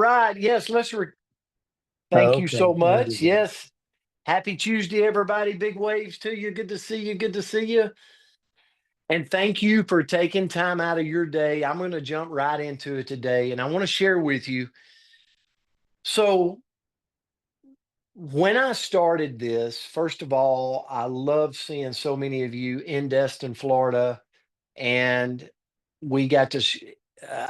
right. Yes, thank you Okay, so there we much. go. Yes. Happy Tuesday, everybody. Big waves to you. Good to see you. Good to see you. And thank you for taking time out of your day. I'm going to jump right into it today, and I want to share with you. So, when I started this, first of all, I love seeing so many of you in Destin, Florida, and we got to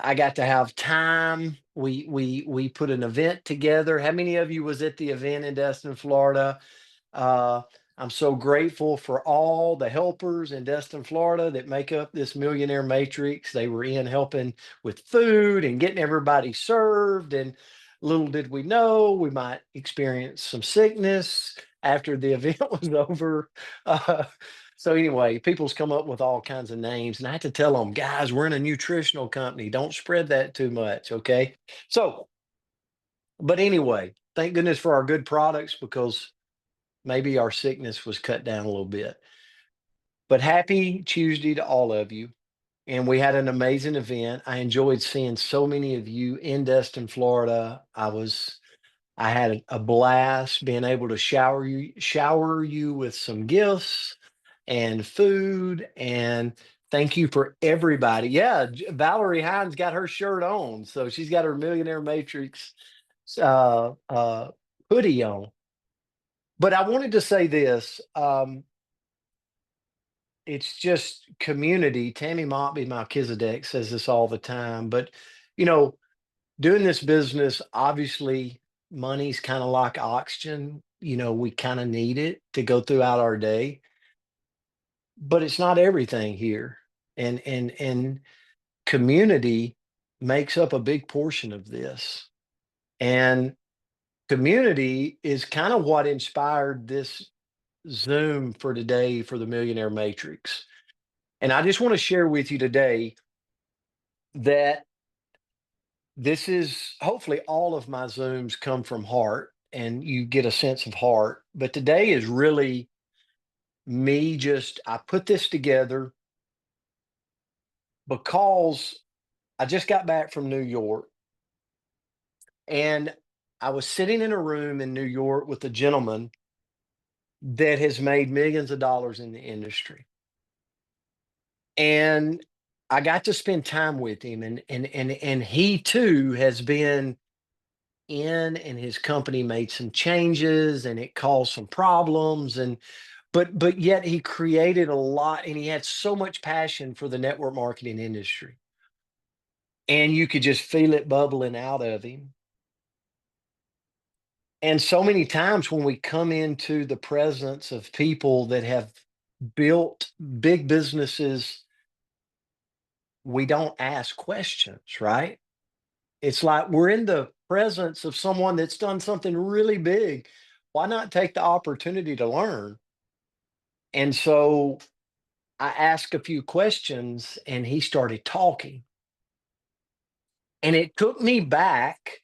I got to have time. We put an event together. How many of you was at the event in Destin, Florida? uh, I'm so grateful for all the helpers in Destin, Florida that make up this Millionaire Matrix. They were in helping with food and getting everybody served. And little did we know we might experience some sickness after the event was over. Uh, so anyway, people's come up with all kinds of names, and I had to tell them, guys, we're in a nutritional company. Don't spread that too much, okay? So, but anyway, thank goodness for our good products because maybe our sickness was cut down a little bit. But happy Tuesday to all of you. And we had an amazing event. I enjoyed seeing so many of you in Destin, Florida. I had a blast being able to shower you with some gifts and food. And thank you for everybody. Yeah, Valerie Hines got her shirt on. So she's got her Millionaire Matrix uh, uh, hoodie on. But I wanted to say this. It's just community. Tammy Montby Melchizedek says this all the time. But, you know, doing this business, obviously, money's kind of like oxygen. We kind of need it to go throughout our day, but it's not everything here. And community makes up a big portion of this. And community is kind of what inspired this Zoom for today for the Millionaire Matrix. And I just want to share with you today that this is hopefully all of my Zooms come from heart and you get a sense of heart. But today is really me I put this together because I just got back from New York and I was sitting in a room in New York with a gentleman that has made millions of dollars in the industry. And I got to spend time with him and he too has been and his company made some changes and it caused some problems but yet he created a lot and he had so much passion for the network marketing industry, and you could just feel it bubbling out of him. And so many times when we come into the presence of people that have built big businesses, we don't ask questions, right? It's like we're in the presence of someone that's done something really big. Why not take the opportunity to learn? And so I asked a few questions and he started talking. And it took me back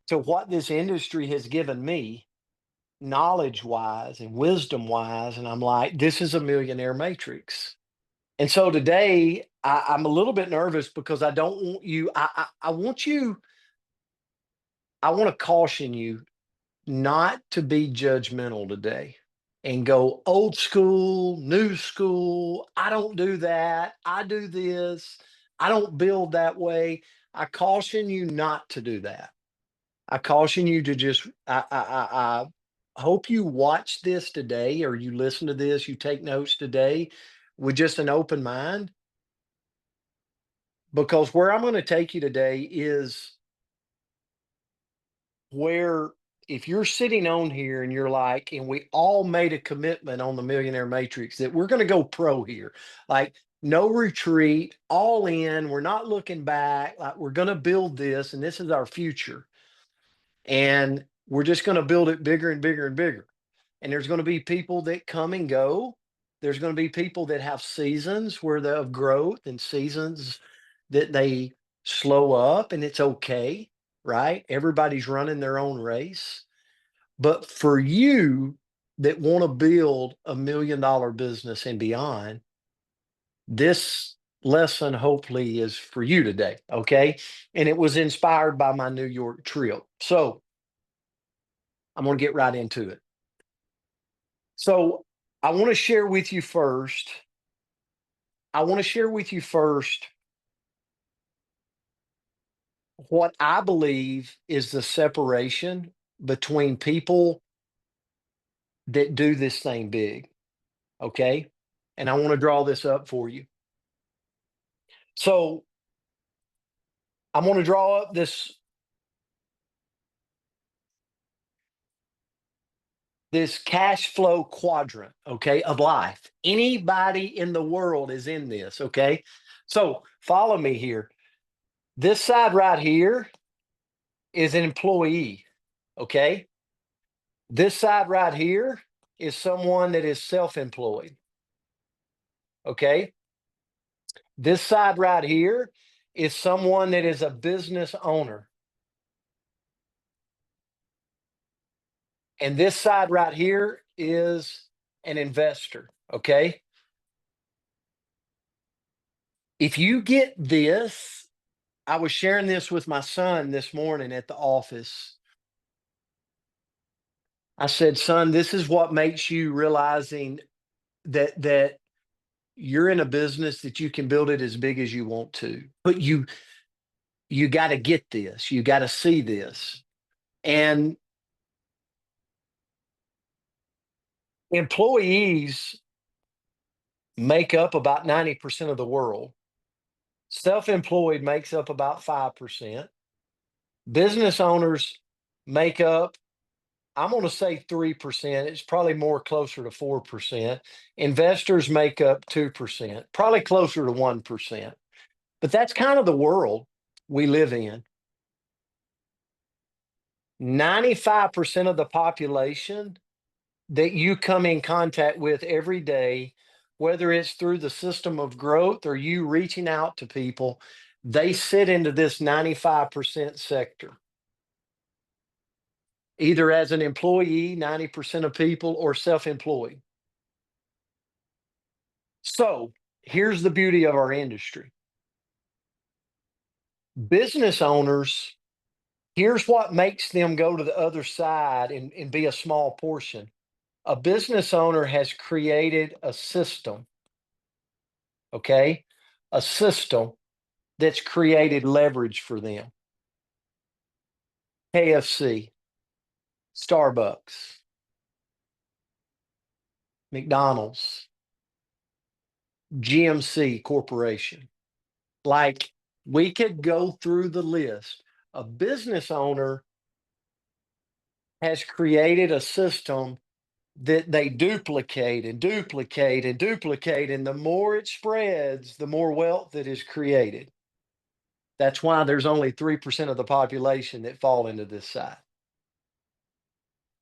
to what this industry has given me, knowledge wise and wisdom wise. And I'm like, this is a millionaire matrix. And so today I'm a little bit nervous because I don't want you, I want you, I want to caution you not to be judgmental today and go old school, new school. I don't do that. I do this. I don't build that way. I caution you not to do that. I caution you to just, I hope you watch this today or you listen to this, you take notes today with just an open mind, because where I'm going to take you today is where if you're sitting on here and you're like, and we all made a commitment on the Millionaire Matrix that we're going to go pro here, like no retreat, all in, we're not looking back, like we're going to build this and this is our future. And we're just going to build it bigger and bigger and bigger. And there's going to be people that come and go. There's going to be people that have seasons where they have growth and seasons that they slow up, and it's okay, right? Everybody's running their own race. But for you that want to build $1 million business and beyond, this lesson hopefully is for you today. Okay. And it was inspired by my New York trip. So I'm going to get right into it. So I want to share with you first. I want to share with you first what I believe is the separation between people that do this thing big. Okay. And I want to draw this up for you. So I'm going to draw up this cash flow quadrant, okay, of life. Anybody in the world is in this, okay? So follow me here. This side right here is an employee, okay? This side right here is someone that is self employed, okay? This side right here is someone that is a business owner. And this side right here is an investor, okay? If you get this, I was sharing this with my son this morning at the office. I said, "Son, this is what makes you realizing that you're in a business that you can build it as big as you want to. But you got to get this. You got to see this." And employees make up about 90% of the world. Self-employed makes up about 5%. Business owners make up, I'm going to say 3%. It's probably more closer to 4%. Investors make up 2%, probably closer to 1%. But that's kind of the world we live in. 95% of the population that you come in contact with every day, whether it's through the system of growth or you reaching out to people, they sit into this 95% sector, either as an employee, 90% of people, or self employed. So here's the beauty of our industry. Business owners, here's what makes them go to the other side and be a small portion. A business owner has created a system, okay? A system that's created leverage for them. KFC, Starbucks, McDonald's, GMC Corporation. Like, we could go through the list. A business owner has created a system that they duplicate and duplicate and duplicate. And the more it spreads, the more wealth that is created. That's why there's only 3% of the population that fall into this side.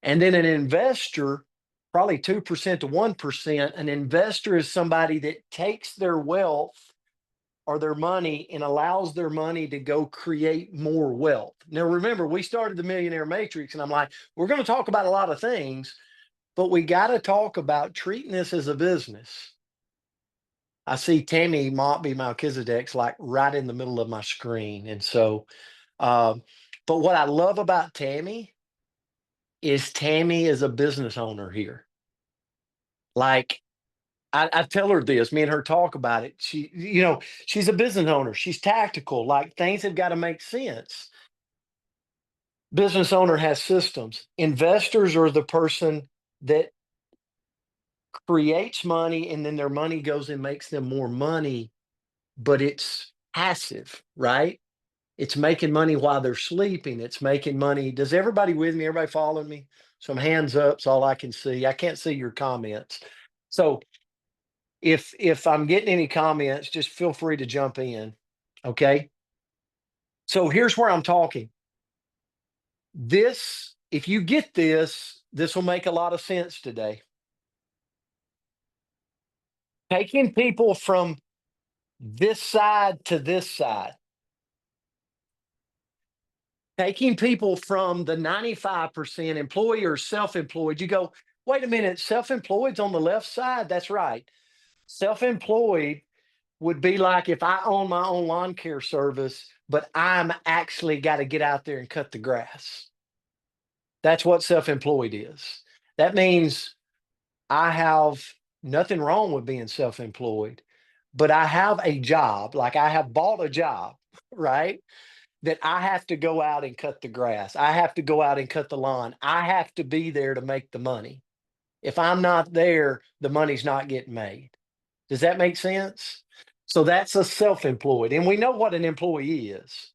And then an investor, probably 2% to 1%, an investor is somebody that takes their wealth or their money and allows their money to go create more wealth. Now, remember, we started the Millionaire Matrix, and I'm like, we're going to talk about a lot of things, but we got to talk about treating this as a business. I see Tammy Montby Melchizedek's like right in the middle of my screen. And so, um, but what I love about Tammy is a business owner here. Like, I tell her this, me and her talk about it. She's a business owner. She's tactical. Like, things have got to make sense. Business owner has systems. Investors are the person that creates money and then their money goes and makes them more money, but it's passive, right? It's making money while they're sleeping. It's making money. Does everybody with me? Everybody following me? Some hands up's all I can see. I can't see your comments. So if I'm getting any comments, just feel free to jump in. Okay. So here's where I'm talking. If you get this, this will make a lot of sense today. Taking people from this side to this side, taking people from the 95% employee or self employed, you go, wait a minute, self employed's on the left side. That's right. Self employed would be like if I own my own lawn care service, but I'm actually got to get out there and cut the grass. That's what self employed is. That means I have nothing wrong with being self employed, but I have a job, like I have bought a job, right? That I have to go out and cut the grass. I have to go out and cut the lawn. I have to be there to make the money. If I'm not there, the money's not getting made. Does that make sense? So that's a self-employed, and we know what an employee is.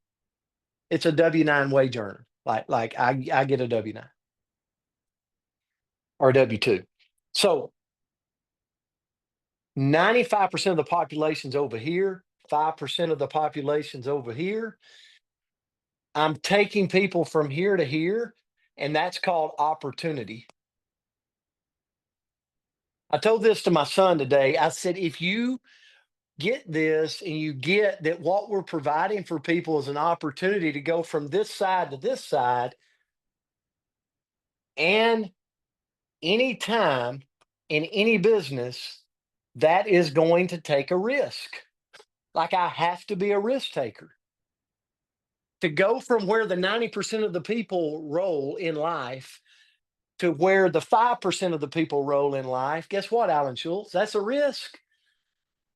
It's a W-9 wage earner. Like I get a W-9 or a W-2. So 95% of the population's over here, 5% of the population's over here. I'm taking people from here to here, and that's called opportunity. I told this to my son today. I said, if you get this and you get that what we're providing for people is an opportunity to go from this side to this side, and any time in any business, that is going to take a risk. Like I have to be a risk taker. To go from where the 90% of the people roll in life to where the 5% of the people roll in life, guess what, Alan Schultz? That's a risk.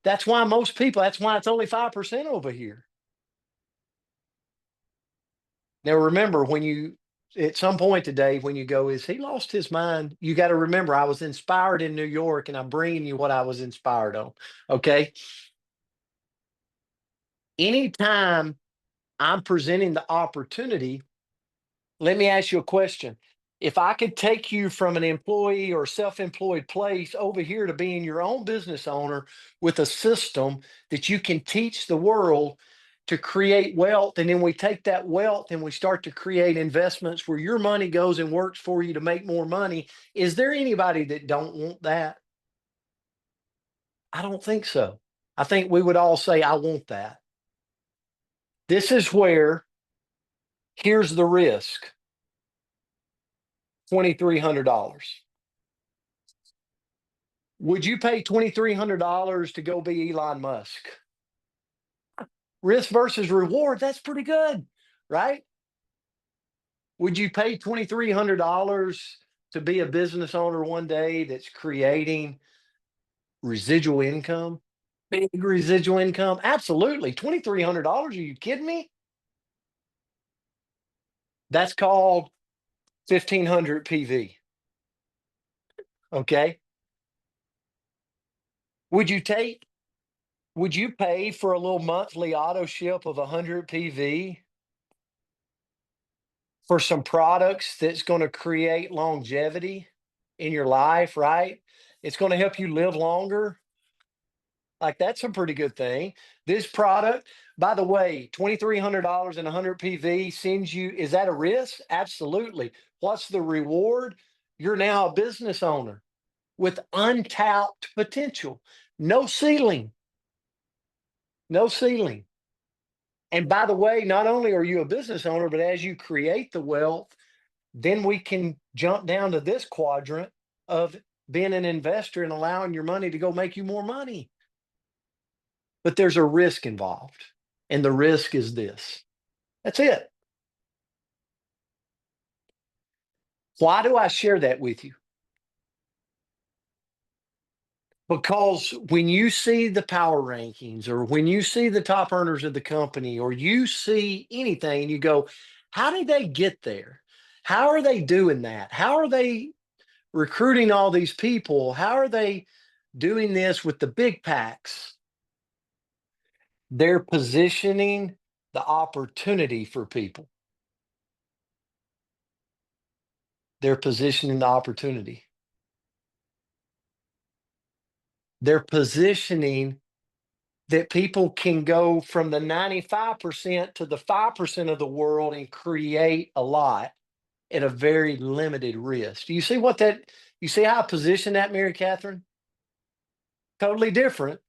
That's why most people, that's why it's only 5% over here. Now, remember, when you, at some point today, when you go, is he lost his mind? You got to remember, I was inspired in New York and I'm bringing you what I was inspired on. Okay. Anytime I'm presenting the opportunity, let me ask you a question. If I could take you from an employee or self-employed place over here to being your own business owner with a system that you can teach the world to create wealth, and then we take that wealth and we start to create investments where your money goes and works for you to make more money, is there anybody that don't want that? I don't think so. I think we would all say, I want that. This is where, here's the risk. $2,300. Would you pay $2,300 to go be Elon Musk? Risk versus reward, that's pretty good, right? Would you pay $2,300 to be a business owner one day that's creating residual income? Big residual income? Absolutely. $2,300? Are you kidding me? That's called 1,500 PV. Okay. Would you take, would you pay for a little monthly auto ship of 100 PV for some products that's going to create longevity in your life, right? It's going to help you live longer. Like that's a pretty good thing. This product, by the way, $2,300 and 100 PV sends you, is that a risk? Absolutely. What's the reward? You're now a business owner with untapped potential. No ceiling. No ceiling. And by the way, not only are you a business owner, but as you create the wealth, then we can jump down to this quadrant of being an investor and allowing your money to go make you more money. But there's a risk involved. And the risk is this. That's it. Why do I share that with you? Because when you see the power rankings or when you see the top earners of the company or you see anything, you go, how did they get there? How are they doing that? How are they recruiting all these people? How are they doing this with the big packs? They're positioning the opportunity for people. They're positioning the opportunity. They're positioning that people can go from the 95% to the 5% of the world and create a lot at a very limited risk. Do you see what that, you see how I position that, Mary Catherine? Totally different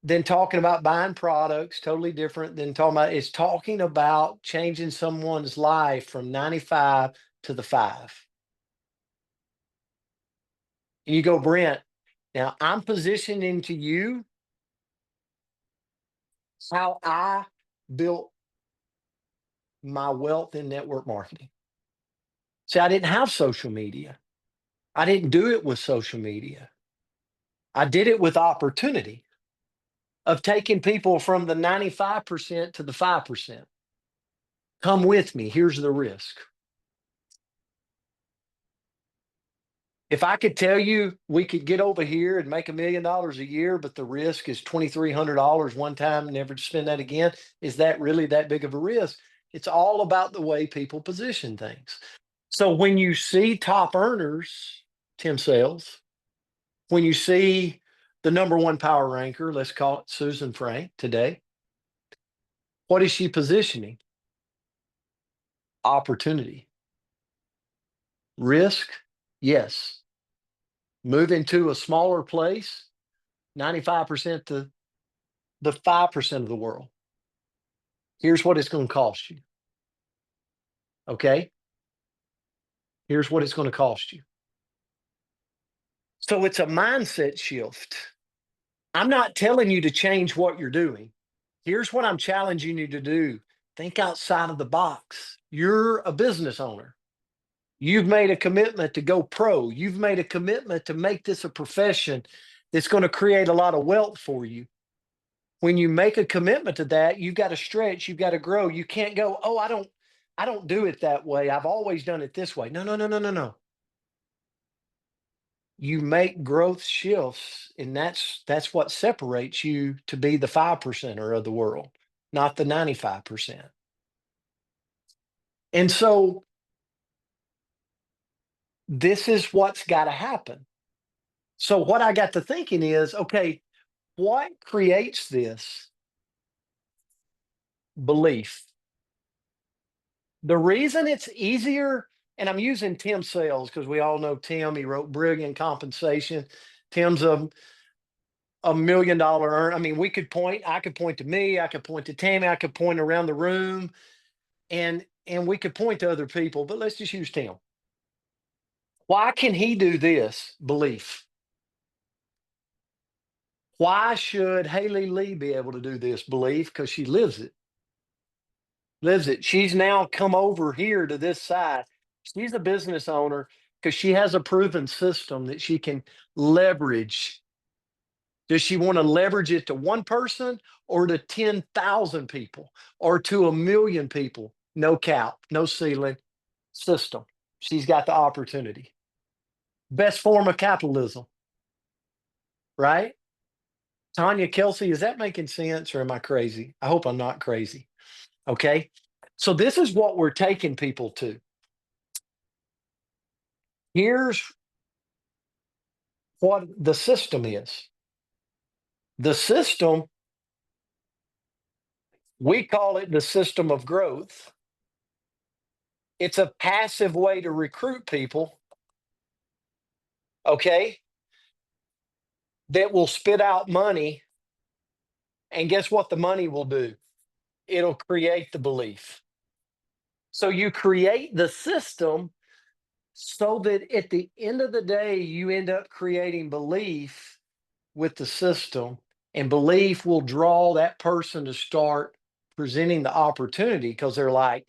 than talking about buying products, totally different than talking about, it's talking about changing someone's life from 95 to the 5. And you go, Brent, Now, I'm positioning to you how I built my wealth in network marketing. See, I didn't have social media. I didn't do it with social media. I did it with opportunity of taking people from the 95% to the 5%. Come with me. Here's the risk. If I could tell you we could get over here and make $1 million a year, but the risk is $2,300 one time, never to spend that again, is that really that big of a risk? It's all about the way people position things. So when you see top earners, Tim Sales, when you see the number one power ranker, let's call it Susan Frank today, what is she positioning? Opportunity. Risk? Yes. Move into a smaller place, 95% to the 5% of the world. Here's what it's going to cost you. Okay? Here's what it's going to cost you. So it's a mindset shift. I'm not telling you to change what you're doing. Here's what I'm challenging you to do: think outside of the box. You're a business owner. You've made a commitment to go pro. You've made a commitment to make this a profession that's going to create a lot of wealth for you. When you make a commitment to that, you've got to stretch, you've got to grow. You can't go, "Oh, I don't do it that way. I've always done it this way." No, no, no, no, no, no. You make growth shifts, and that's what separates you to be the 5%er of the world, not the 95%. And so this is what's got to happen. So what I got to thinking is, okay, what creates this belief? The reason it's easier, and I'm using Tim Sales because we all know Tim. He wrote Brilliant Compensation. Tim's a $1 million earner. I mean, I could point to me, I could point to Tammy, I could point around the room, and we could point to other people, but let's just use Tim. Why can he do this? Belief. Why should Haley Lee be able to do this? Belief, because she lives it. Lives it. She's now come over here to this side. She's a business owner because she has a proven system that she can leverage. Does she want to leverage it to one person or to 10,000 people or to 1 million people? No cap, no ceiling system. She's got the opportunity. Best form of capitalism, right? Tanya Kelsey, is that making sense or am I crazy? I hope I'm not crazy. Okay. So this is what we're taking people to. Here's what the system is. The system, we call it the system of growth. It's a passive way to recruit people, okay, that will spit out money. And guess what the money will do? It'll create the belief. So you create the system so that at the end of the day, you end up creating belief with the system, and belief will draw that person to start presenting the opportunity because they're like,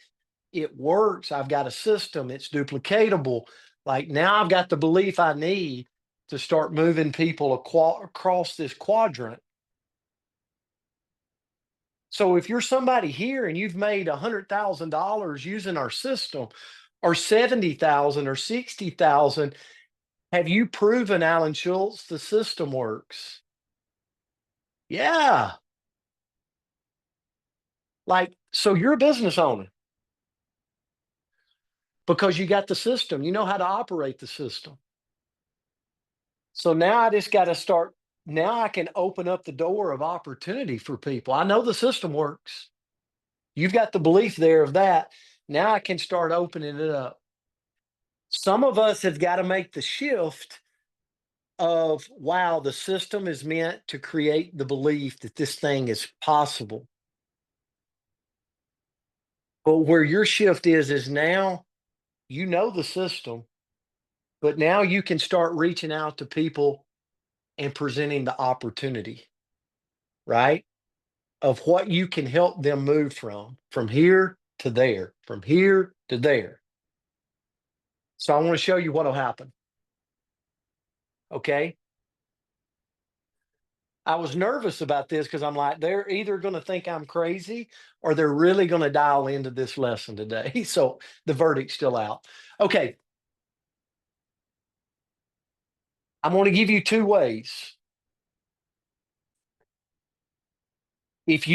it works. I've got a system, it's duplicatable. Like now I've got the belief I need to start moving people across this quadrant. So if you're somebody here and you've made $100,000 using our system, or 70,000 or 60,000, have you proven, Alan Schultz, the system works? Yeah. Like, so you're a business owner because you got the system. You know how to operate the system. So now I just got to start. Now I can open up the door of opportunity for people. I know the system works. You've got the belief there of that. Now I can start opening it up. Some of us have got to make the shift of, wow, the system is meant to create the belief that this thing is possible. But where your shift is now you know the system, but now you can start reaching out to people and presenting the opportunity, right? Of what you can help them move from here to there, from here to there. So I want to show you what'll happen. Okay. I was nervous about this because I'm like, they're either going to think I'm crazy or they're really going to dial into this lesson today. So the verdict's still out. Okay. I'm going to give you two ways. If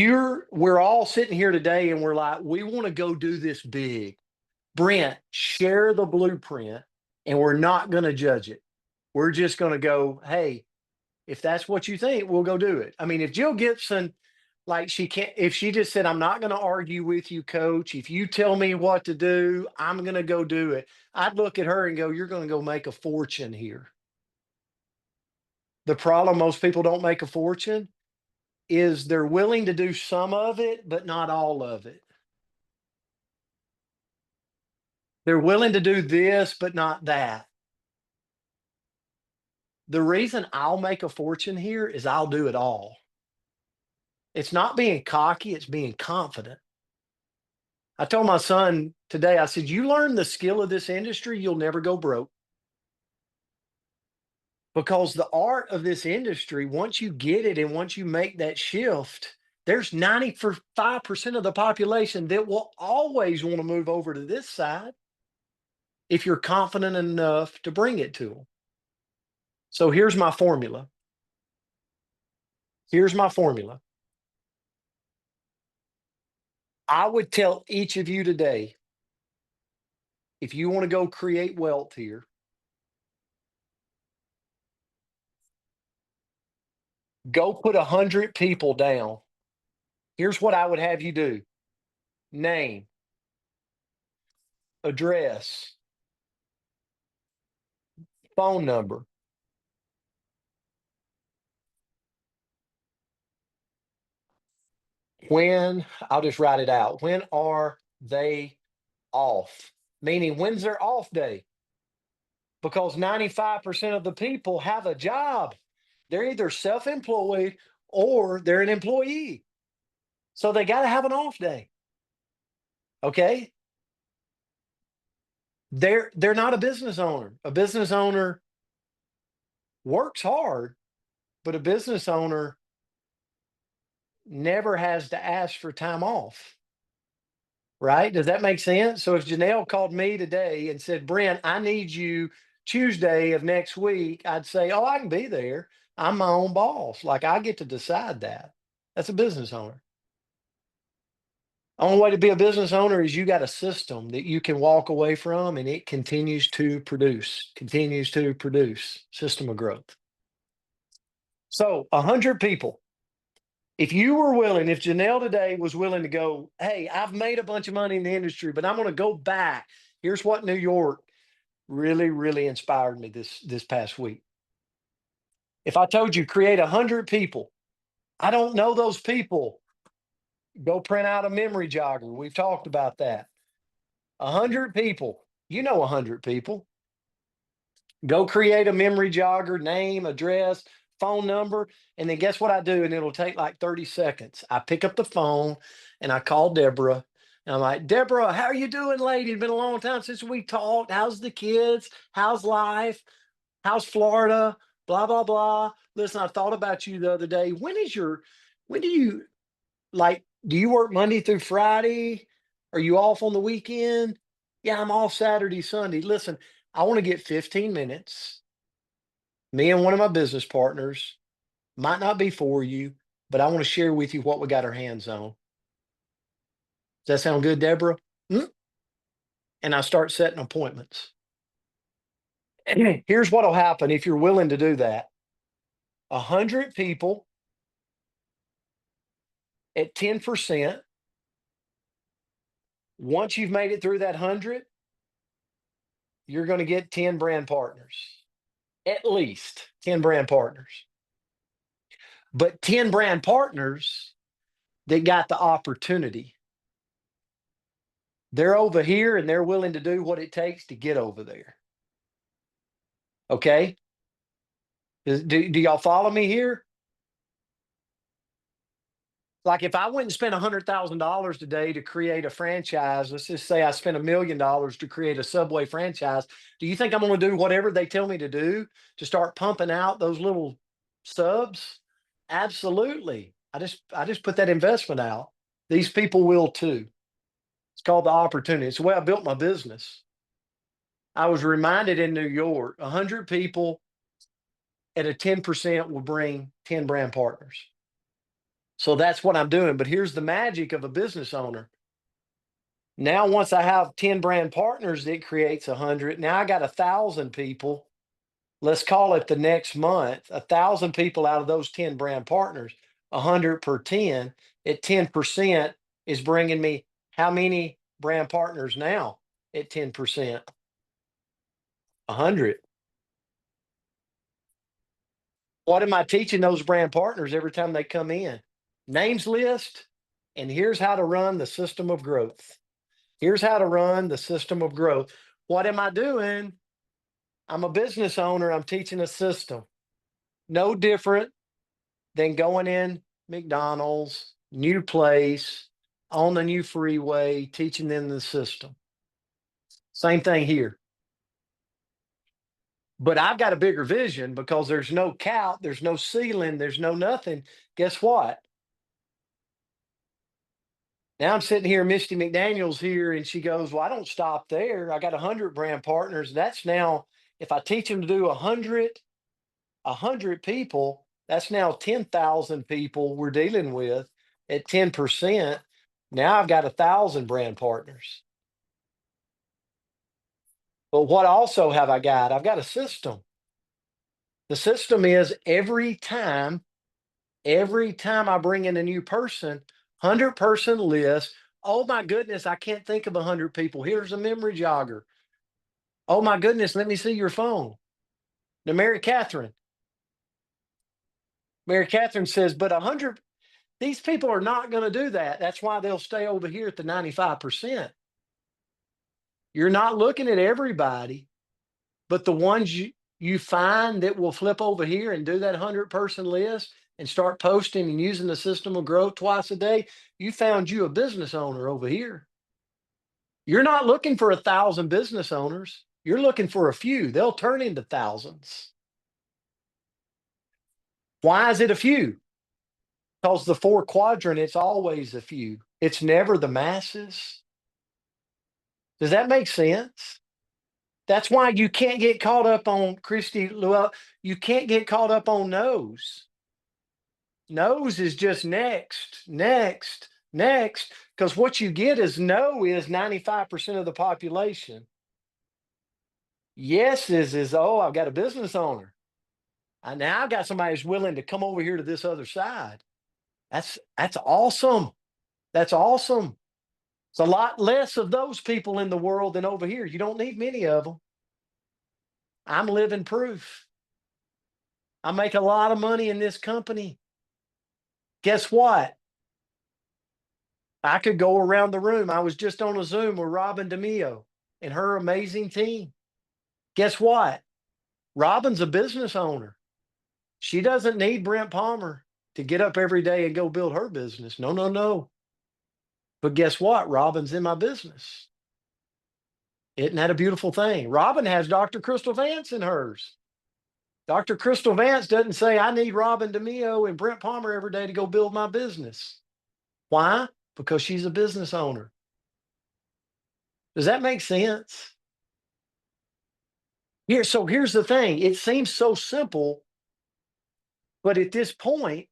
we're all sitting here today and we're like, we want to go do this big. Brent, share the blueprint and we're not going to judge it. We're just going to go, hey, if that's what you think, we'll go do it. I mean, if Jill Gibson, like she can't, if she just said, I'm not going to argue with you, coach. If you tell me what to do, I'm going to go do it. I'd look at her and go, you're going to go make a fortune here. The problem most people don't make a fortune is they're willing to do some of it, but not all of it. They're willing to do this, but not that. The reason I'll make a fortune here is I'll do it all. It's not being cocky, it's being confident. I told my son today, I said, you learn the skill of this industry, you'll never go broke. Because the art of this industry, once you get it and once you make that shift, there's 95% of the population that will always want to move over to this side if you're confident enough to bring it to them. So here's my formula. Here's my formula. I would tell each of you today, if you want to go create wealth here, go put 100 people down. Here's what I would have you do: name, address, phone number. When, I'll just write it out. When are they off? Meaning, when's their off day? Because 95% of the people have a job. They're either self employed or they're an employee. So they got to have an off day. Okay. They're not a business owner. A business owner works hard, but a business owner never has to ask for time off. Right? Does that make sense? So if Janelle called me today and said, Brent, I need you Tuesday of next week, I'd say, oh, I can be there. I'm my own boss. Like I get to decide that. That's a business owner. Only way to be a business owner is you got a system that you can walk away from and it continues to produce system of growth. So 100 people. If you were willing, if Janelle today was willing to go, hey, I've made a bunch of money in the industry, but I'm going to go back. Here's what New York really, really inspired me this past week. If I told you create 100 people, I don't know those people. Go print out a memory jogger. We've talked about that. 100 people. You know 100 people. Go create a memory jogger, name, address, phone number, and then guess what I do? And it'll take like 30 seconds. I pick up the phone and I call Deborah. And I'm like, Deborah, how are you doing, lady? It's been a long time since we talked. How's the kids? How's life? How's Florida? Blah, blah, blah. Listen, I thought about you the other day. When do you like, do you work Monday through Friday? Are you off on the weekend? Yeah, I'm off Saturday, Sunday. Listen, I want to get 15 minutes. Me and one of my business partners, might not be for you, but I want to share with you what we got our hands on. Does that sound good, Deborah? Mm? And I start setting appointments. And here's what'll happen if you're willing to do that. 100 people at 10%. Once you've made it through that 100, you're going to get 10 brand partners. At least 10 brand partners. But 10 brand partners that got the opportunity. They're over here and they're willing to do what it takes to get over there. Okay. Do y'all follow me here? Like if I went and spent $100,000 today to create a franchise, let's just say I spent $1 million to create a Subway franchise. Do you think I'm going to do whatever they tell me to do to start pumping out those little subs? Absolutely. I just put that investment out. These people will too. It's called the opportunity. It's the way I built my business. I was reminded in New York, 100 people at a 10% will bring 10 brand partners. So that's what I'm doing. But here's the magic of a business owner. Now, once I have 10 brand partners, it creates 100. Now I got 1,000 people. Let's call it the next month, 1,000 people out of those 10 brand partners, 100 per 10 at 10% is bringing me how many brand partners now at 10%? 100. What am I teaching those brand partners every time they come in? Names list, and here's how to run the system of growth. Here's how to run the system of growth. What am I doing? I'm a business owner. I'm teaching a system. No different than going in McDonald's, new place, on the new freeway, teaching them the system. Same thing here. But I've got a bigger vision because there's no cap, there's no ceiling, there's no nothing. Guess what? Now I'm sitting here, Misty McDaniel's here, and she goes, "Well, I don't stop there. I got 100 brand partners. That's now, if I teach them to do 100 people, that's now 10,000 people we're dealing with at 10%. Now I've got 1,000 brand partners. But what also have I got? I've got a system. The system is every time I bring in a new person, 100-person list. Oh my goodness, I can't think of 100 people. Here's a memory jogger. Oh my goodness, let me see your phone. Now, Mary Catherine says, but 100, these people are not going to do that. That's why they'll stay over here at the 95%. You're not looking at everybody, but the ones you find that will flip over here and do that 100-person list and start posting and using the system of growth twice a day, you found you a business owner over here. You're not looking for 1,000 business owners. You're looking for a few. They'll turn into thousands. Why is it a few? Because the four quadrant, it's always a few. It's never the masses. Does that make sense? That's why you can't get caught up on Christy Llewellyn. You can't get caught up on no's. No's is just next, next, next. Because what you get is no is 95% of the population. Yes is oh, I've got a business owner. And now I've got somebody who's willing to come over here to this other side. That's awesome. That's awesome. It's a lot less of those people in the world than over here. You don't need many of them. I'm living proof. I make a lot of money in this company. Guess what? I could go around the room. I was just on a Zoom with Robin DeMio and her amazing team. Guess what? Robin's a business owner. She doesn't need Brent Palmer to get up every day and go build her business. No, no, no. But guess what? Robin's in my business. Isn't that a beautiful thing? Robin has Dr. Crystal Vance in hers. Dr. Crystal Vance doesn't say, I need Robin DeMio and Brent Palmer every day to go build my business. Why? Because she's a business owner. Does that make sense? So here's the thing. It seems so simple, but at this point,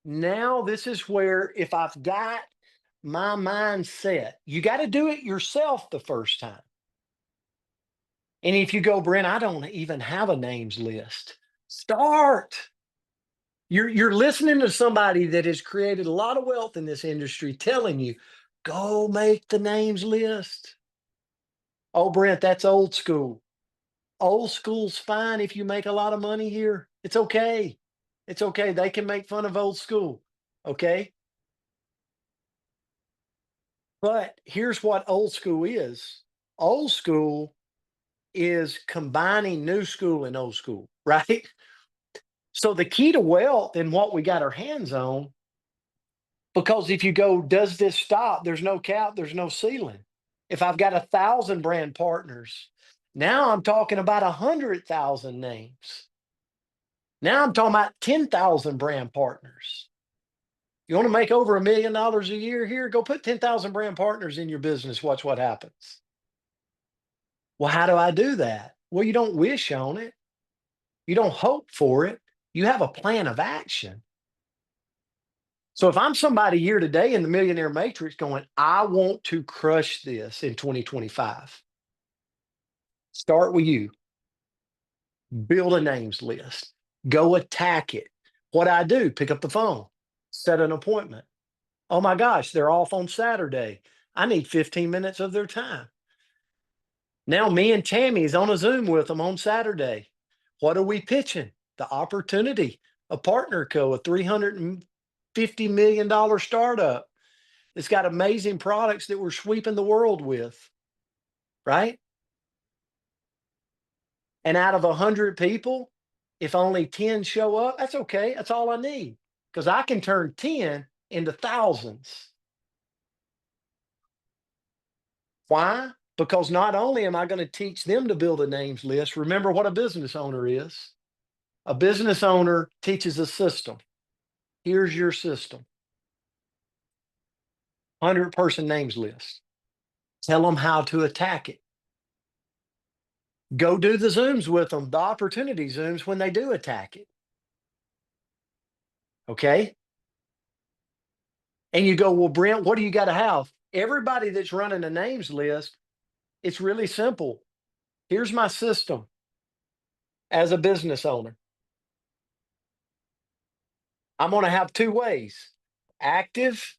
now this is where if I've got my mindset, you got to do it yourself the first time. And if you go, Brent, I don't even have a names list. Start. You're listening to somebody that has created a lot of wealth in this industry telling you, go make the names list. Oh, Brent, that's old school. Old school's fine if you make a lot of money here. It's okay. It's okay. They can make fun of old school. Okay. But here's what old school is. Old school is combining new school and old school, right? So the key to wealth and what we got our hands on, because if you go, does this stop? There's no cap, there's no ceiling. If I've got 1,000 brand partners, now I'm talking about 100,000 names. Now I'm talking about 10,000 brand partners. You want to make over $1 million a year here? Go put 10,000 brand partners in your business. Watch what happens. Well, how do I do that? Well, you don't wish on it. You don't hope for it. You have a plan of action. So if I'm somebody here today in the Millionaire Matrix going, I want to crush this in 2025, start with you. Build a names list. Go attack it. What I do, pick up the phone, set an appointment. Oh my gosh, they're off on Saturday. I need 15 minutes of their time. Now me and Tammy is on a Zoom with them on Saturday. What are we pitching? The opportunity, a partner co, a $350 million startup. It's got amazing products that we're sweeping the world with, right? And out of 100 people, if only 10 show up, that's okay. That's all I need because I can turn 10 into thousands. Why? Because not only am I going to teach them to build a names list, remember what a business owner is. A business owner teaches a system. Here's your system, 100-person names list. Tell them how to attack it. Go do the Zooms with them, the opportunity Zooms when they do attack it. Okay. And you go, well, Brent, what do you got to have? Everybody that's running a names list, it's really simple. Here's my system as a business owner. I'm going to have two ways, active,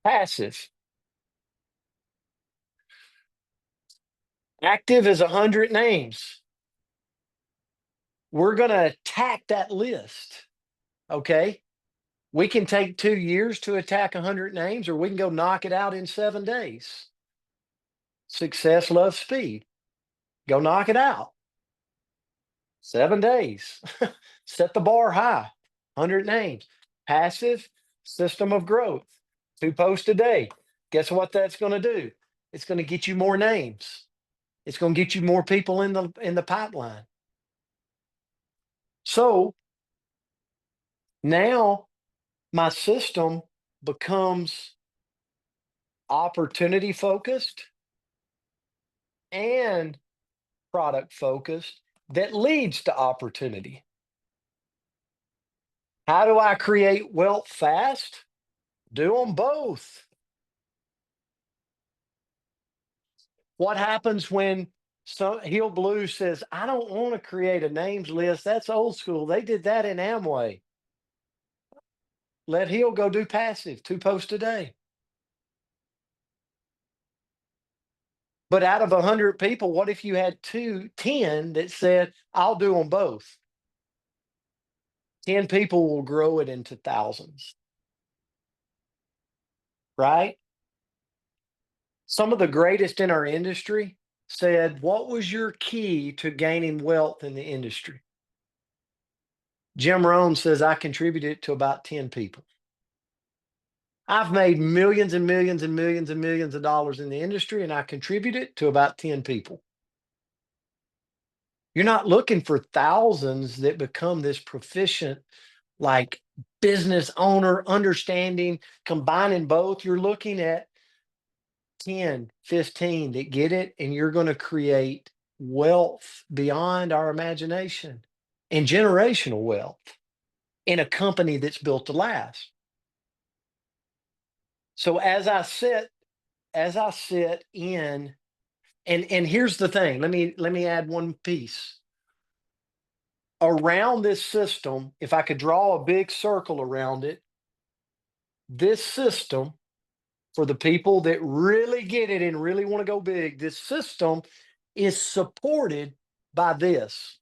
passive. Active is 100 names. We're going to attack that list. Okay. We can take 2 years to attack 100 names, or we can go knock it out in 7 days. Success loves speed. Go knock it out. 7 days. Set the bar high. 100 names. Passive, system of growth. 2 posts a day. Guess what that's going to do? It's going to get you more names. It's going to get you more people in the pipeline. So now my system becomes opportunity focused and product focused that leads to opportunity. How do I create wealth fast? Do them both. What happens when Hill Blue says, I don't want to create a names list? That's old school. They did that in Amway. Let Hill go do passive, 2 posts a day. But out of 100 people, what if you had 10 that said, I'll do them both? 10 people will grow it into thousands, right? Some of the greatest in our industry said, what was your key to gaining wealth in the industry? Jim Rohn says, I contributed to about 10 people. I've made millions and millions and millions and millions of dollars in the industry, and I contributed to about 10 people. You're not looking for thousands that become this proficient, like business owner, understanding, combining both. You're looking at 10, 15 that get it, and you're going to create wealth beyond our imagination and generational wealth in a company that's built to last. So as I sit in, and here's the thing, let me add one piece. Around this system, if I could draw a big circle around it, this system, for the people that really get it and really want to go big, this system is supported by this.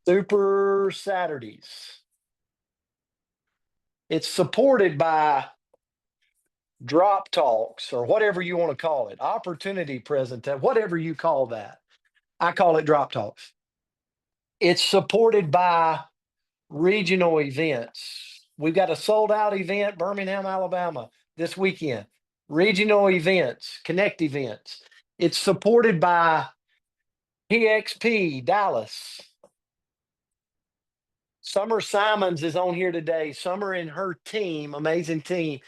Super Saturdays. It's supported by drop talks or whatever you want to call it, opportunity present, whatever you call that. I call it drop talks. It's supported by regional events. We've got a sold out event, Birmingham, Alabama, this weekend. Regional events, connect events. It's supported by PXP Dallas. Summer Simons is on here today. Summer and her team, amazing team,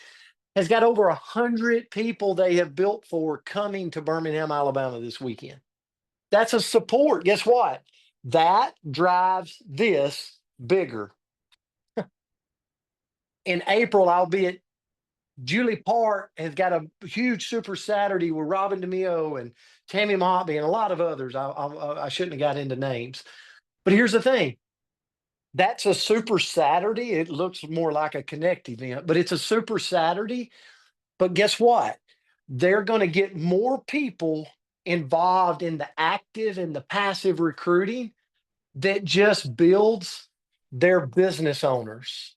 has got over 100 people they have built for coming to Birmingham, Alabama this weekend. That's a support. Guess what? That drives this bigger. In April, I'll be at Julie Park has got a huge Super Saturday with Robin DeMeo and Tammy Mobby and a lot of others. I shouldn't have got into names. But here's the thing. That's a Super Saturday. It looks more like a Connect event, but it's a Super Saturday. But guess what? They're going to get more people involved in the active and the passive recruiting that just builds their business owners.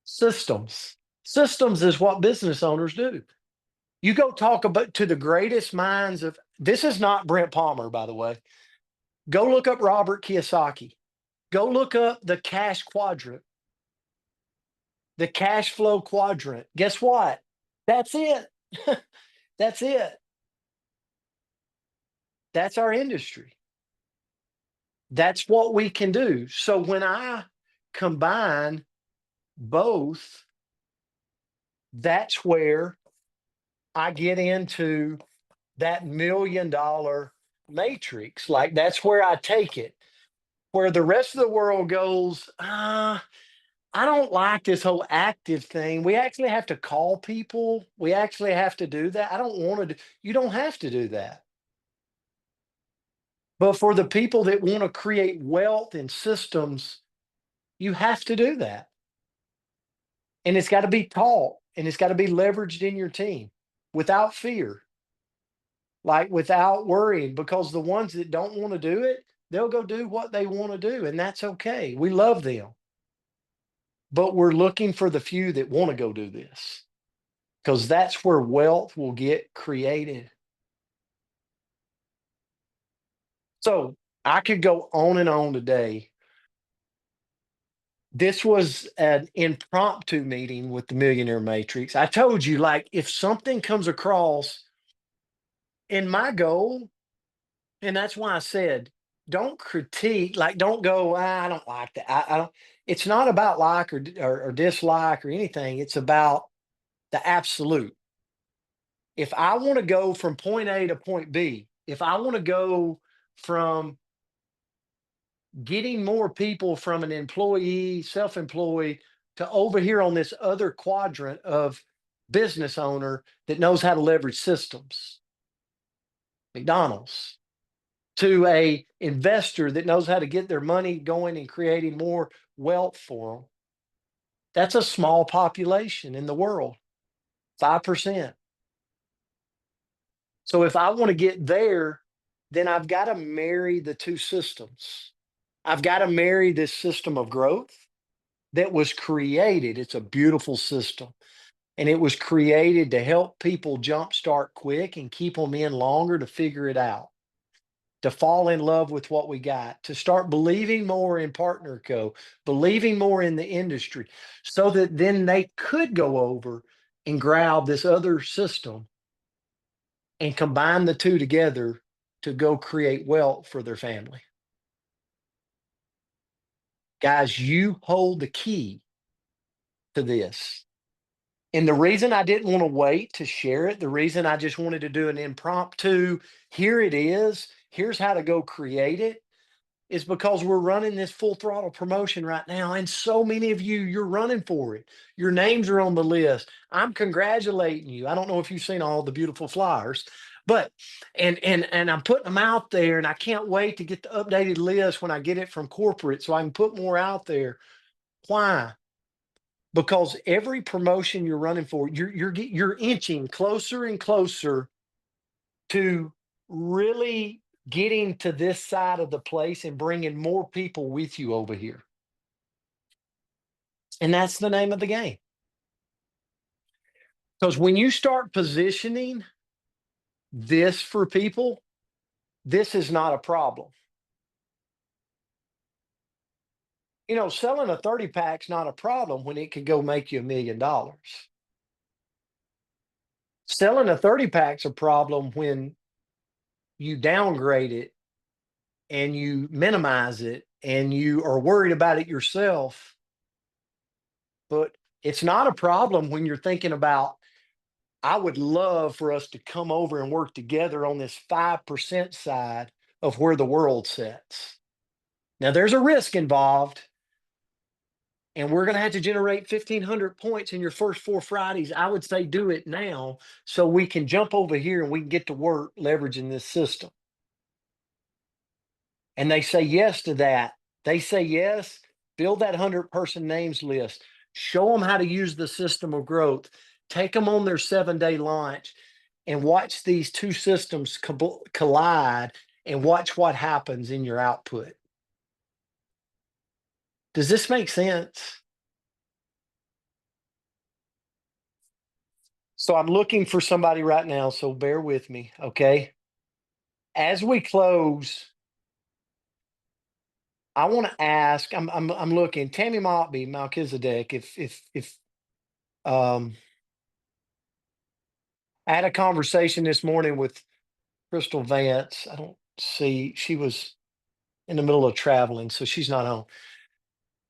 Systems. Systems is what business owners do. You go talk about to the greatest minds of this is not Brent Palmer, by the way. Go look up Robert Kiyosaki. Go look up the cash quadrant, the cash flow quadrant. Guess what? That's it. That's it. That's our industry. That's what we can do. So when I combine both, that's where I get into that $1 million matrix. Like that's where I take it. Where the rest of the world goes, I don't like this whole active thing. We actually have to call people. We actually have to do that. I don't want to do, you don't have to do that. But for the people that want to create wealth and systems, you have to do that. And it's got to be taught and it's got to be leveraged in your team without fear, like without worrying, because the ones that don't want to do it, they'll go do what they want to do. And that's okay. We love them. But we're looking for the few that want to go do this because that's where wealth will get created. So I could go on and on today. This was an impromptu meeting with the Millionaire Matrix. I told you, like, if something comes across in my goal, and that's why I said, don't critique, like, don't go, I don't like that. I don't, it's not about like or dislike or anything. It's about the absolute. If I want to go from point A to point B, if I want to go from getting more people from an employee, self-employed to over here on this other quadrant of business owner that knows how to leverage systems, McDonald's, to a investor that knows how to get their money going and creating more wealth for them. That's a small population in the world, 5%. So if I want to get there, then I've got to marry the two systems. I've got to marry this system of growth that was created. It's a beautiful system. And it was created to help people jumpstart quick and keep them in longer to figure it out, to fall in love with what we got, to start believing more in Partner Co, believing more in the industry, so that then they could go over and grab this other system and combine the two together to go create wealth for their family. Guys, you hold the key to this. And the reason I didn't want to wait to share it, the reason I just wanted to do an impromptu, here it is, here's how to go create it, is because we're running this full throttle promotion right now. And so many of you, you're running for it. Your names are on the list. I'm congratulating you. I don't know if you've seen all the beautiful flyers, but and I'm putting them out there, and I can't wait to get the updated list when I get it from corporate so I can put more out there. Why? Because every promotion you're running for, you're inching closer and closer to really getting to this side of the place and bringing more people with you over here. And that's the name of the game. Because when you start positioning this for people, this is not a problem. Selling a 30 pack's not a problem when it could go make you $1 million. Selling a 30 pack's a problem when you downgrade it and you minimize it and you are worried about it yourself. But it's not a problem when you're thinking about, I would love for us to come over and work together on this 5% side of where the world sits. Now, there's a risk involved, and we're going to have to generate 1,500 points in your first 4 Fridays. I would say do it now so we can jump over here and we can get to work leveraging this system. And they say yes to that. They say yes, build that 100-person names list, show them how to use the system of growth, take them on their 7-day launch, and watch these two systems collide and watch what happens in your output. Does this make sense? So I'm looking for somebody right now, so bear with me, okay? As we close, I want to ask, I'm looking, Tammy Maltby, Melchizedek, if I had a conversation this morning with Crystal Vance. I don't see, she was in the middle of traveling, so she's not home.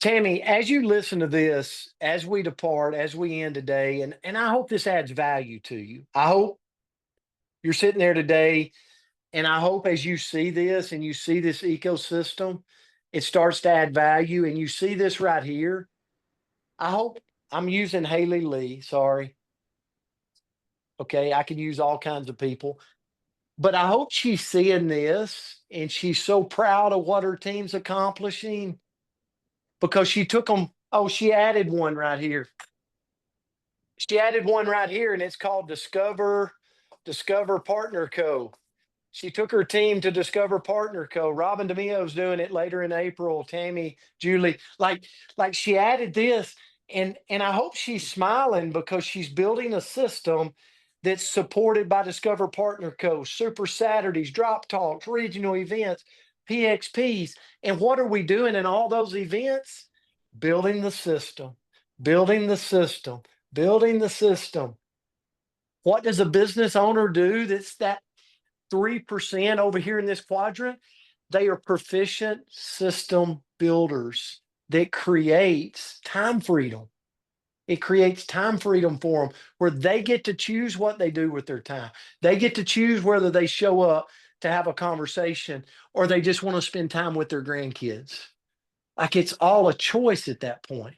Tammy, as you listen to this, as we depart, as we end today, and I hope this adds value to you. I hope you're sitting there today, and I hope as you see this and you see this ecosystem, it starts to add value, and you see this right here. I hope I'm using Haley Lee. Sorry. Okay, I can use all kinds of people. But I hope she's seeing this and she's so proud of what her team's accomplishing because she took them. Oh, she added one right here. She added one right here, and it's called Discover Partner Co. She took her team to Discover Partner Co. Robin DeMio's doing it later in April. Tammy, Julie, like she added this, and I hope she's smiling because she's building a system that's supported by Discover Partner Co. Super Saturdays, Drop Talks, regional events, PXPs, and what are we doing in all those events? Building the system, building the system, building the system. What does a business owner do that's that 3% over here in this quadrant? They are proficient system builders that creates time freedom. It creates time freedom for them where they get to choose what they do with their time. They get to choose whether they show up to have a conversation or they just want to spend time with their grandkids. Like it's all a choice at that point.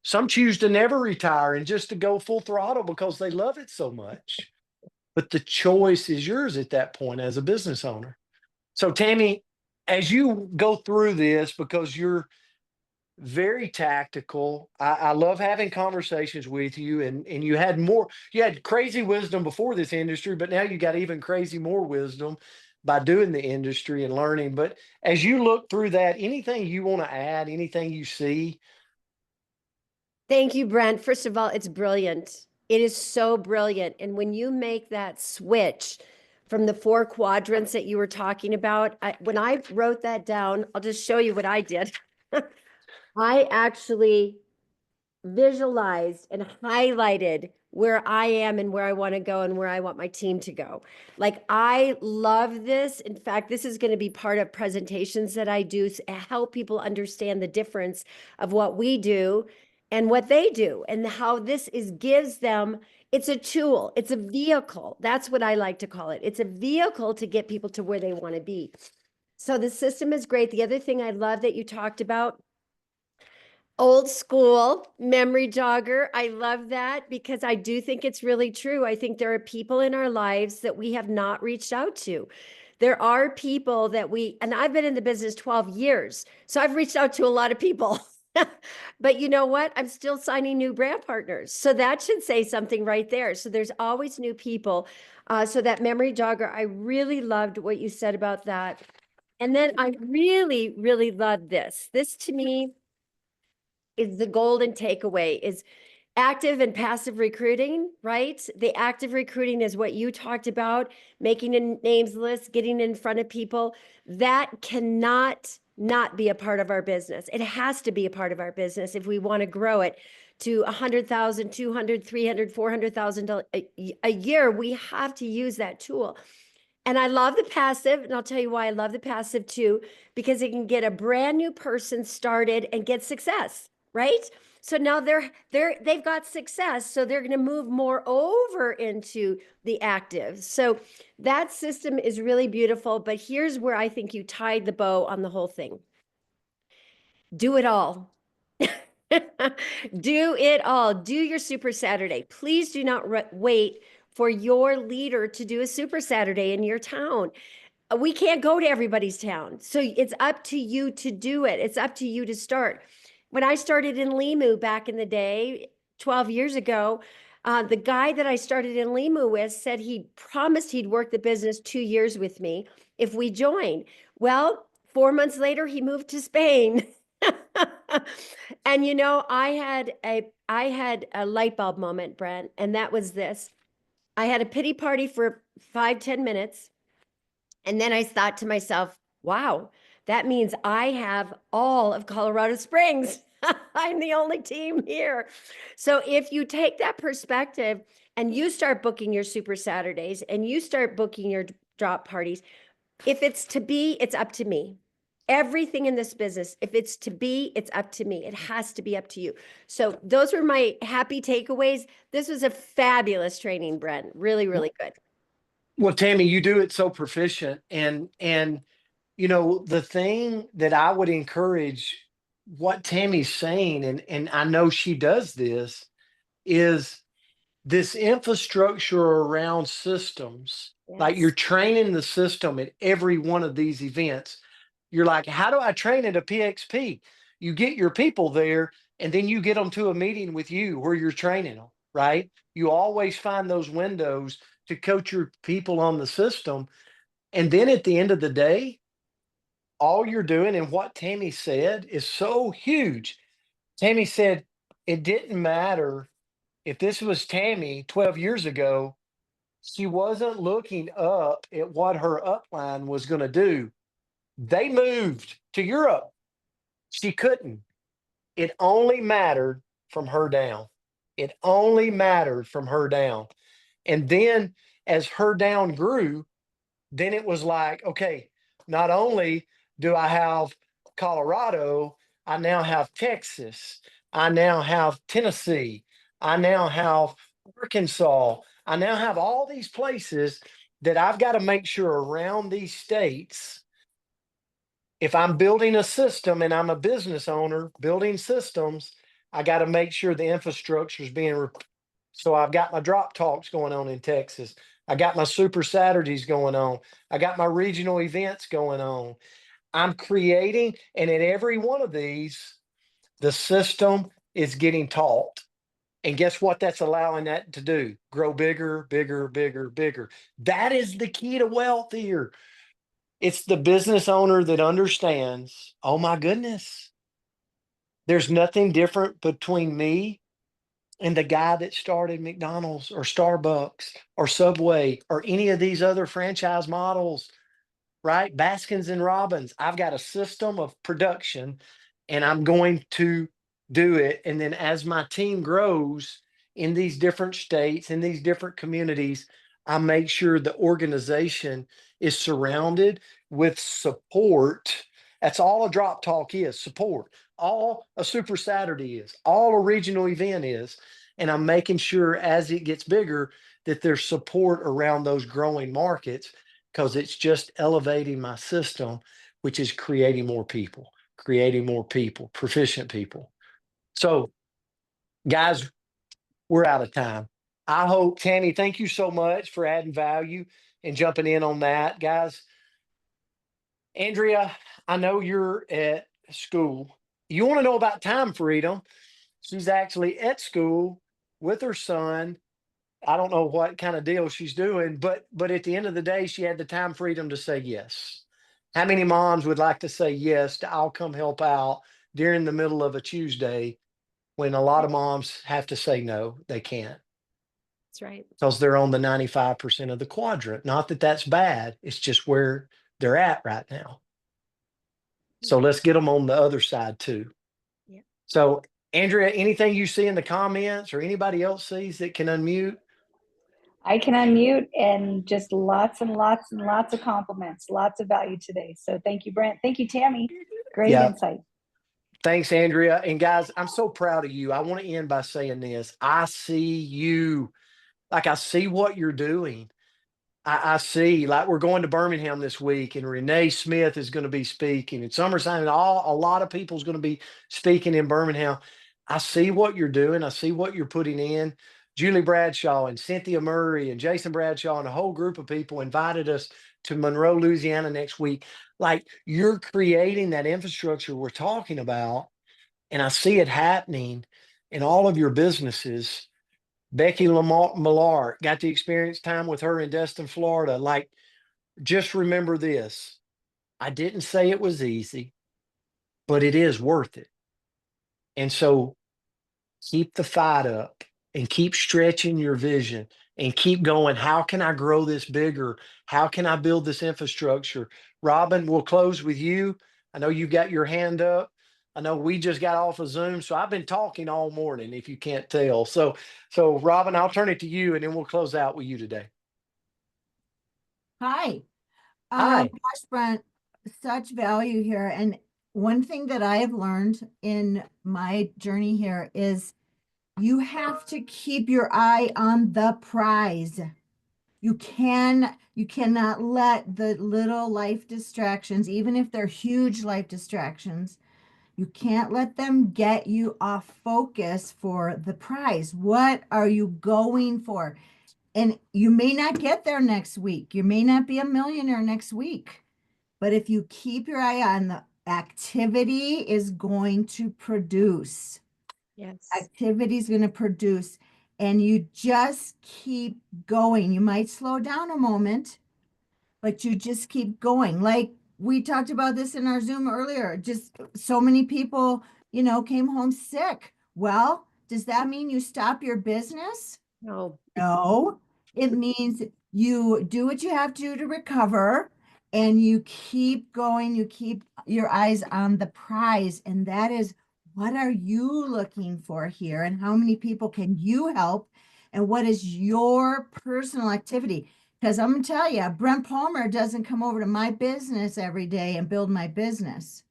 Some choose to never retire and just to go full throttle because they love it so much. But the choice is yours at that point as a business owner. So, Tammy, as you go through this, because you're very tactical, I love having conversations with you, and you had crazy wisdom before this industry, but now you got even crazy more wisdom by doing the industry and learning. But as you look through that, anything you want to add, anything you see? Thank you, Brent. First of all, it's brilliant. It is so brilliant. And when you make that switch from the 4 quadrants that you were talking about, when I wrote that down, I'll just show you what I did. I actually visualized and highlighted where I am and where I want to go and where I want my team to go. Like, I love this. In fact, this is going to be part of presentations that I do to help people understand the difference of what we do and what they do and how this gives them. It's a tool. It's a vehicle. That's what I like to call it. It's a vehicle to get people to where they want to be. So the system is great. The other thing I love that you talked about, old school memory jogger. I love that because I do think it's really true. I think there are people in our lives that we have not reached out to. There are people that and I've been in the business 12 years, so I've reached out to a lot of people. But you know what? I'm still signing new brand partners. So that should say something right there. So there's always new people. So that memory jogger, I really loved what you said about that. And then I really, really loved this. This to me is the golden takeaway is active and passive recruiting, right? The active recruiting is what you talked about, making a names list, getting in front of people. That cannot not be a part of our business. It has to be a part of our business if we want to grow it to 100,000, 200, 300, 400,000 a year. We have to use that tool. And I love the passive, and I'll tell you why I love the passive too, because it can get a brand new person started and get success, right? So now they've got success, so they're going to move more over into the active. So that system is really beautiful, but here's where I think you tied the bow on the whole thing. Do it all. Do it all. Do your Super Saturday. Please do not wait for your leader to do a Super Saturday in your town. We can't go to everybody's town. So it's up to you to do it. It's up to you to start. When I started in Limu back in the day, 12 years ago, the guy that I started in Limu with said he promised he'd work the business 2 years with me if we joined. Well, 4 months later, he moved to Spain. And you know, I had a light bulb moment, Brent, and that was this. I had a pity party for 5-10 minutes. And then I thought to myself, wow, that means I have all of Colorado Springs. I'm the only team here. So if you take that perspective and you start booking your Super Saturdays and you start booking your drop parties, if it's to be, it's up to me. Everything in this business, if it's to be, it's up to me. It has to be up to you. So those were my happy takeaways. This was a fabulous training, Brent. Really, really good. Well, Tammy, you do it so proficient, and you know the thing that I would encourage what Tammy's saying, and I know she does this, is this infrastructure around systems. Like you're Yes. training the system at every one of these events. You're like, how do I train at a PXP? You get your people there, and then you get them to a meeting with you where you're training them, right? You always find those windows to coach your people on the system. And then at the end of the day, all you're doing, and what Tammy said is so huge. Tammy said it didn't matter if this was Tammy 12 years ago, she wasn't looking up at what her upline was going to do. They moved to Europe. She couldn't. It only mattered from her down. It only mattered from her down. And then as her down grew, then it was like, okay, not only do I have Colorado, I now have Texas, I now have Tennessee, I now have Arkansas, I now have all these places that I've got to make sure around these states. If I'm building a system and I'm a business owner building systems, I got to make sure the infrastructure is being. So I've got my drop talks going on in Texas. I got my Super Saturdays going on. I got my regional events going on. I'm creating, and at every one of these, the system is getting taught. And guess what that's allowing that to do? Grow bigger, bigger, bigger, bigger. That is the key to wealth here. It's the business owner that understands, oh my goodness, there's nothing different between me and the guy that started McDonald's or Starbucks or Subway or any of these other franchise models, right? Baskins and Robbins. I've got a system of production and I'm going to do it. And then as my team grows in these different states, in these different communities, I make sure the organization is surrounded with support. That's all a drop talk is, support. All a Super Saturday is, all a regional event is. And I'm making sure as it gets bigger that there's support around those growing markets because it's just elevating my system, which is creating more people, proficient people. So, guys, we're out of time. I hope, Tammy, thank you so much for adding value and jumping in on that. Guys, Andrea, I know you're at school. You want to know about time freedom? She's actually at school with her son. I don't know what kind of deal she's doing, but at the end of the day, she had the time freedom to say yes. How many moms would like to say yes to I'll come help out during the middle of a Tuesday when a lot of moms have to say no, they can't That's right. because they're on the 95% of the quadrant. Not that that's bad, it's just where they're at right now. So Yeah. let's get them on the other side too. Yeah. So, Andrea, anything you see in the comments or anybody else sees that can unmute? I can unmute, and just lots and lots and lots of compliments, lots of value today. So thank you, Brent. Thank you, Tammy. Great Yeah. insight. Thanks, Andrea. And guys, I'm so proud of you. I want to end by saying this. I see you. Like, I see what you're doing. I see, like, we're going to Birmingham this week, and Renee Smith is going to be speaking, and Summerside, and a lot of people's going to be speaking in Birmingham. I see what you're doing. I see what you're putting in. Julie Bradshaw and Cynthia Murray and Jason Bradshaw and a whole group of people invited us to Monroe, Louisiana next week. Like, you're creating that infrastructure we're talking about, and I see it happening in all of your businesses. Becky Lamar Millar, got to experience time with her in Destin, Florida. Like, just remember this. I didn't say it was easy, but it is worth it. And so keep the fight up and keep stretching your vision and keep going. How can I grow this bigger? How can I build this infrastructure? Robin, we'll close with you. I know you got your hand up. I know we just got off of Zoom, so I've been talking all morning, if you can't tell. So Robin, I'll turn it to you, and then we'll close out with you today. Hi. Hi. Gosh, Brent, such value here. And one thing that I have learned in my journey here is you have to keep your eye on the prize. You cannot let the little life distractions, even if they're huge life distractions, you can't let them get you off focus for the prize. What are you going for? And you may not get there next week. You may not be a millionaire next week. But if you keep your eye on the activity is going to produce. Yes. Activity is going to produce. And you just keep going. You might slow down a moment, but you just keep going. Like we talked about this in our Zoom earlier. Just so many people, came home sick. Well, does that mean you stop your business? No. No, it means you do what you have to do to recover and you keep going. You keep your eyes on the prize. And that is, what are you looking for here? And how many people can you help? And what is your personal activity? Because I'm going to tell you, Brent Palmer doesn't come over to my business every day and build my business.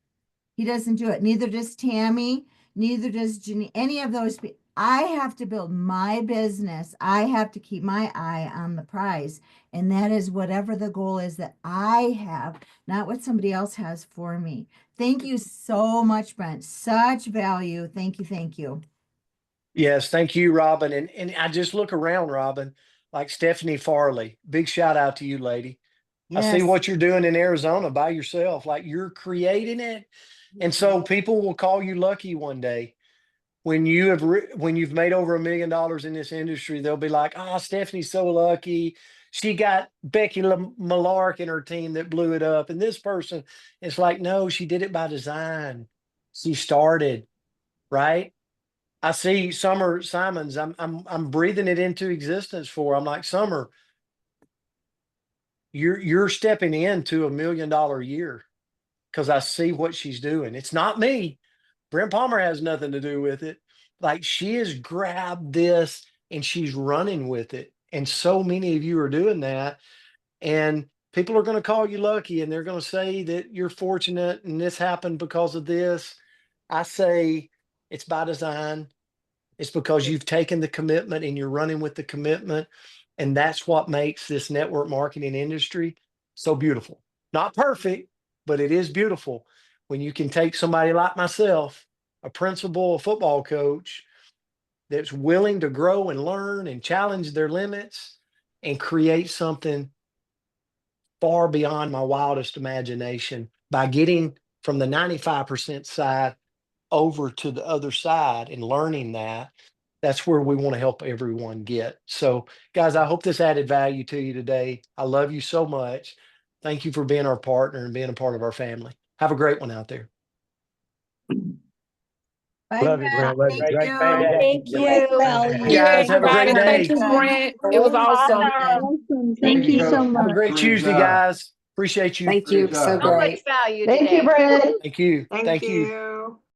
He doesn't do it. Neither does Tammy. Neither does Jenny. Any of those people. I have to build my business. I have to keep my eye on the prize. And that is whatever the goal is that I have, not what somebody else has for me. Thank you so much, Brent. Such value. Thank you. Thank you. Yes, thank you, Robin. And I just look around, Robin, like Stephanie Farley. Big shout out to you, lady. I see Yes. what you're doing in Arizona by yourself. Like, you're creating it. And so people will call you lucky one day when when you've made over $1 million in this industry. They'll be like, "Oh, Stephanie's so lucky. She got Becky Malark in her team that blew it up." And this person, it's like, no, she did it by design. She started, right? I see Summer Simons. I'm breathing it into existence for. I'm like, Summer, you're stepping into $1 million a year because I see what she's doing. It's not me. Brent Palmer has nothing to do with it. Like, she has grabbed this and she's running with it. And so many of you are doing that. And people are going to call you lucky and they're going to say that you're fortunate and this happened because of this. I say it's by design. It's because you've taken the commitment and you're running with the commitment. And that's what makes this network marketing industry so beautiful. Not perfect, but it is beautiful when you can take somebody like myself, a principal, a football coach, that's willing to grow and learn and challenge their limits and create something far beyond my wildest imagination by getting from the 95% side over to the other side and learning that. That's where we want to help everyone get. So, guys, I hope this added value to you today. I love you so much. Thank you for being our partner and being a part of our family. Have a great one out there. Bye, Love you, Brent. Brent. Thank Great you. day. Thank Great you. value. Guys, have a great Thank day. you, Brent. It was awesome. Awesome. Thank Thank you you. so Have a much. great Great Tuesday, job. guys. Appreciate you. Thank you. So job. So much great. value Thank today. you, Brent. Thank you. Thank you.